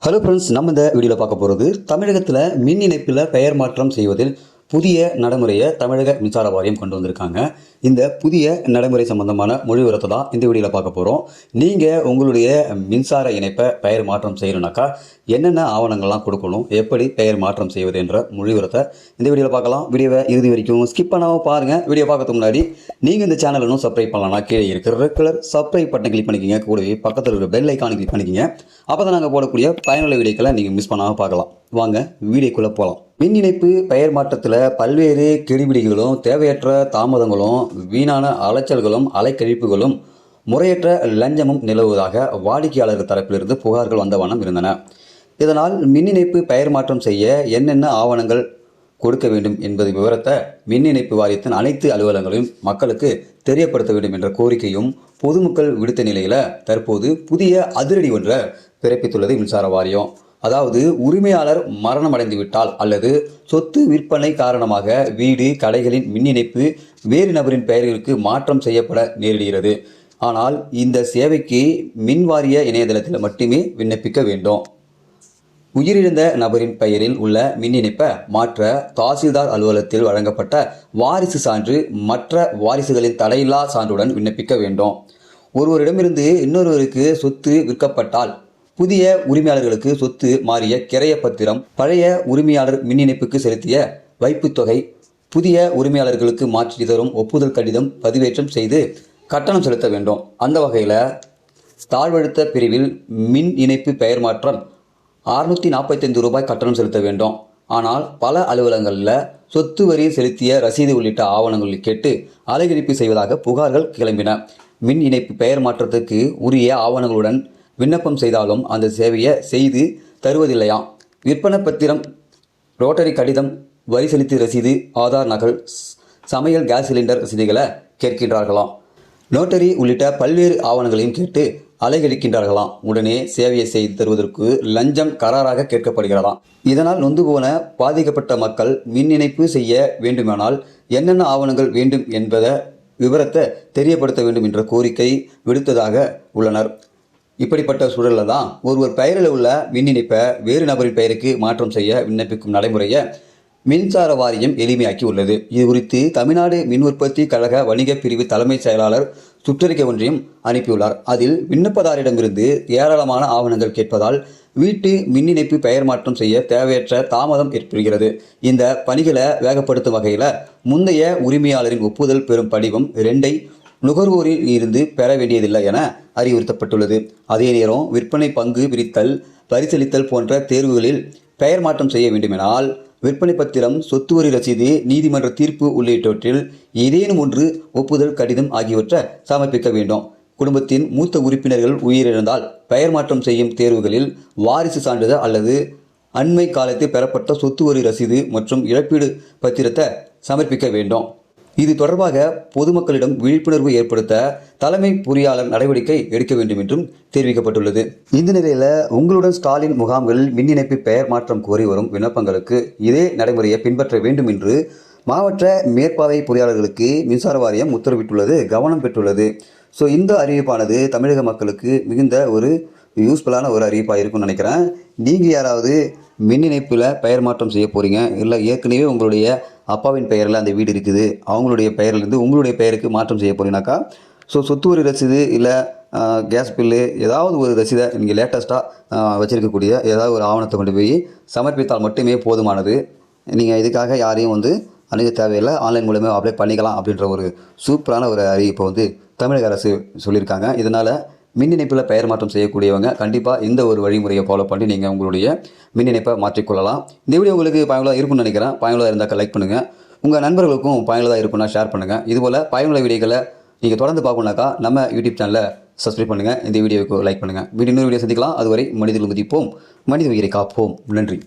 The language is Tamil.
ஹலோ ஃப்ரெண்ட்ஸ், நம்ம இந்த வீடியோவில் பார்க்க போகிறது தமிழகத்தில் மின் இணைப்பில் பெயர் மாற்றம் செய்வதில் புதிய நடைமுறையை தமிழக மின்சார வாரியம் கொண்டு வந்திருக்காங்க. இந்த புதிய நடைமுறை சம்பந்தமான மொழிபெயர்த்தை தான் இந்த வீடியோவில் பார்க்க போகிறோம். நீங்கள் உங்களுடைய மின்சார இணைப்பை பெயர் மாற்றம் செய்யணும்னாக்கா என்னென்ன ஆவணங்கள்லாம் கொடுக்கணும், எப்படி பெயர் மாற்றம் செய்வது என்ற மொழிபெயர்த்தை இந்த வீடியோவில் பார்க்கலாம். வீடியோவை இறுதி வரைக்கும் ஸ்கிப் பண்ணாமல் பாருங்கள். வீடியோ பார்க்கறதுக்கு முன்னாடி நீங்கள் இந்த சேனல் இன்னும் சப்ஸ்கிரைப் பண்ணலாம்னா கீழே இருக்கிற red colour subscribe button click பண்ணிக்கிங்க. கூடவே பக்கத்தில் இருக்கிற பெல் ஐக்கானை கிளிக் பண்ணிக்கிங்க. அப்போ தான் நாங்கள் போடக்கூடிய பயனுள்ள வீடியோக்களை நீங்கள் மிஸ் பண்ணாமல் பார்க்கலாம். வாங்க வீடியோக்குள்ளே போகலாம். மின் இணைப்பு பெயர் மாற்றத்தில் பல்வேறு கெடுபிடிகளும் தேவையற்ற தாமதங்களும் வீணான அலைச்சல்களும் அலைக்கழிப்புகளும் முறையற்ற லஞ்சமும் நிலவுவதாக வாடிக்கையாளர் தரப்பிலிருந்து புகார்கள் வந்த வண்ணம் இருந்தன. இதனால் மின் இணைப்பு பெயர் மாற்றம் செய்ய என்னென்ன ஆவணங்கள் கொடுக்க வேண்டும் என்பது விவரத்தை மின் இணைப்பு வாரியத்தின் அனைத்து அலுவலகங்களையும் மக்களுக்கு தெரியப்படுத்த வேண்டும் என்ற கோரிக்கையும் பொதுமக்கள் விடுத்த நிலையில் தற்போது புதிய அதிரடி ஒன்றை பிறப்பித்துள்ளது மின்சார வாரியம். அதாவது உரிமையாளர் மரணமடைந்து விட்டால் அல்லது சொத்து விற்பனை காரணமாக வீடு கடைகளின் மின் இணைப்பு வேறு நபரின் பெயர்களுக்கு மாற்றம் செய்யப்பட நேரிடுகிறது. ஆனால் இந்த சேவைக்கு மின் வாரிய இணையதளத்தில் மட்டுமே விண்ணப்பிக்க வேண்டும். உயிரிழந்த நபரின் பெயரில் உள்ள மின் இணைப்பை மாற்ற தாசில்தார் அலுவலகத்தில் வழங்கப்பட்ட வாரிசு சான்று மற்ற வாரிசுகளின் தடையில்லா சான்றுடன் விண்ணப்பிக்க வேண்டும். ஒருவரிடமிருந்து இன்னொருவருக்கு சொத்து விற்கப்பட்டால் புதிய உரிமையாளர்களுக்கு சொத்து மாறிய கிரைய பத்திரம், பழைய உரிமையாளர் மின் இணைப்புக்கு செலுத்திய வைப்புத் தொகை, புதிய உரிமையாளர்களுக்கு மாற்றி தரும் ஒப்புதல் கடிதம் பதிவேற்றம் செய்து கட்டணம் செலுத்த வேண்டும். அந்த வகையில் தாழ்வழுத்த பிரிவில் மின் இணைப்பு பெயர் மாற்றம் 645 ரூபாய் கட்டணம் செலுத்த வேண்டும். ஆனால் பல அலுவலகங்களில் சொத்து வரி செலுத்திய ரசீது உள்ளிட்ட ஆவணங்களை கேட்டு அலைகழிப்பு செய்வதாக புகார்கள் கிளம்பின. மின் இணைப்பு பெயர் மாற்றத்துக்கு உரிய ஆவணங்களுடன் விண்ணப்பம் செய்தாலும் அந்த சேவையை செய்து தருவதில்லையாம். விற்பனை பத்திரம், ரோட்டரி கடிதம், வரி செலுத்திய ரசீது, ஆதார் நகல், சமையல் கேஸ் சிலிண்டர் ரசீதுகளை கேட்கின்றார்களாம். நோட்டரி உள்ளிட்ட பல்வேறு ஆவணங்களையும் கேட்டு அலைகழிக்கின்றார்களாம். உடனே சேவையை செய்து தருவதற்கு லஞ்சம் கராராக கேட்கப்படுகிறதாம். இதனால் நொந்து போன பாதிக்கப்பட்ட மக்கள் மின் இணைப்பு செய்ய வேண்டுமானால் என்னென்ன ஆவணங்கள் வேண்டும் என்பதை விவரத்தை தெரியப்படுத்த வேண்டும் என்ற கோரிக்கை விடுத்ததாக உள்ளனர். இப்படிப்பட்ட சூழலில் தான் ஒருவர் பெயரில் உள்ள மின் இணைப்பை வேறு நபரின் பெயருக்கு மாற்றம் செய்ய விண்ணப்பிக்கும் நடைமுறையை மின்சார வாரியம் எளிமையாக்கி உள்ளது. இது குறித்து தமிழ்நாடு மின் உற்பத்தி கழக வணிக பிரிவு தலைமைச் செயலாளர் சுற்றறிக்கை ஒன்றையும் அனுப்பியுள்ளார். அதில் விண்ணப்பதாரிடமிருந்து ஏராளமான ஆவணங்கள் கேட்பதால் வீட்டு மின் இணைப்பு பெயர் மாற்றம் செய்ய தேவையற்ற தாமதம் ஏற்படுகிறது. இந்த பணிகளை வேகப்படுத்தும் வகையில் முந்தைய உரிமையாளரின் ஒப்புதல் பெறும் படிவம் 2ஐ நுகர்வோரில் இருந்து பெற வேண்டியதில்லை என அறிவுறுத்தப்பட்டுள்ளது. அதே நேரம் விற்பனை பங்கு பிரித்தல், பரிசீலித்தல் போன்ற தேர்வுகளில் பெயர் மாற்றம் செய்ய வேண்டுமெனால் விற்பனை பத்திரம், சொத்து வரி ரசீது, நீதிமன்ற தீர்ப்பு உள்ளிட்டவற்றில் ஏதேனும் ஒன்று ஒப்புதல் கடிதம் ஆகியவற்றை சமர்ப்பிக்க வேண்டும். குடும்பத்தின் மூத்த உறுப்பினர்கள் உயிரிழந்தால் பெயர் மாற்றம் செய்யும் தேர்வுகளில் வாரிசு சான்றிதழ் அல்லது அண்மை காலத்தில் பெறப்பட்ட சொத்து வரி ரசீது மற்றும் இழப்பீடு பத்திரத்தை சமர்ப்பிக்க வேண்டும். இது தொடர்பாக பொதுமக்களிடம் விழிப்புணர்வு ஏற்படுத்த தலைமை பொறியாளர் நடவடிக்கை எடுக்க வேண்டும் என்றும் தெரிவிக்கப்பட்டுள்ளது. இந்த நிலையில் உங்களுடன் ஸ்டாலின் முகாம்களில் மின் இணைப்பு பெயர் மாற்றம் கோரி வரும் விண்ணப்பங்களுக்கு இதே நடைமுறையை பின்பற்ற வேண்டும் என்று மாவட்ட மேற்பார்வை பொறியாளர்களுக்கு மின்சார வாரியம் உத்தரவிட்டுள்ளது கவனம் பெற்றுள்ளது. ஸோ இந்த அறிவிப்பானது தமிழக மக்களுக்கு மிகுந்த ஒரு யூஸ்ஃபுல்லான ஒரு அறிவிப்பாக இருக்கும்னு நினைக்கிறேன். நீங்கள் யாராவது மின் இணைப்பில் பெயர் மாற்றம் செய்ய போகிறீங்க, இல்லை ஏற்கனவே உங்களுடைய அப்பாவின் பெயரில் அந்த வீடு இருக்குது, அவங்களுடைய பெயர்லேருந்து உங்களுடைய பெயருக்கு மாற்றம் செய்ய போகிறீங்கனாக்கா சொத்து வரி ரசீது இல்லை கேஸ் பில்லு ஏதாவது ஒரு ரசீதை நீங்கள் லேட்டஸ்ட்டாக வச்சுருக்கக்கூடிய ஏதாவது ஒரு ஆவணத்தை கொண்டு போய் சமர்ப்பித்தால் மட்டுமே போதுமானது. நீங்கள் இதுக்காக யாரையும் அணுக தேவையில்லை, ஆன்லைன் மூலமாக அப்ளை பண்ணிக்கலாம் அப்படின்ற ஒரு சூப்பரான ஒரு அறிவிப்பை தமிழக அரசு சொல்லியிருக்காங்க. இதனால் மின் இணைப்பில் பெயர் மாற்றம் செய்யக்கூடியவங்க கண்டிப்பாக இந்த ஒரு வழிமுறையை ஃபாலோ பண்ணி நீங்கள் உங்களுடைய மின் இணைப்பை மாற்றிக்கொள்ளலாம். இந்த வீடியோ உங்களுக்கு பயனுள்ளதாக இருக்கும்னு நினைக்கிறேன். பயனுள்ளதாக இருந்தால் லைக் பண்ணுங்கள், உங்கள் நண்பர்களுக்கும் பயனுள்ளதாக இருக்குன்னா ஷேர் பண்ணுங்கள். இதுபோல் பயனுள்ள வீடியோக்களை நீங்கள் தொடர்ந்து பார்க்கணுன்னாக்கா நம்ம யூடியூப் சேனலை சப்ஸ்கிரைப் பண்ணுங்கள், இந்த வீடியோவுக்கு லைக் பண்ணுங்கள். இன்னொரு வீடியோ சந்திக்கலாம். அதுவரை மனிதர்கள் மதிப்போம், மனித உயிரை காப்போம். நன்றி.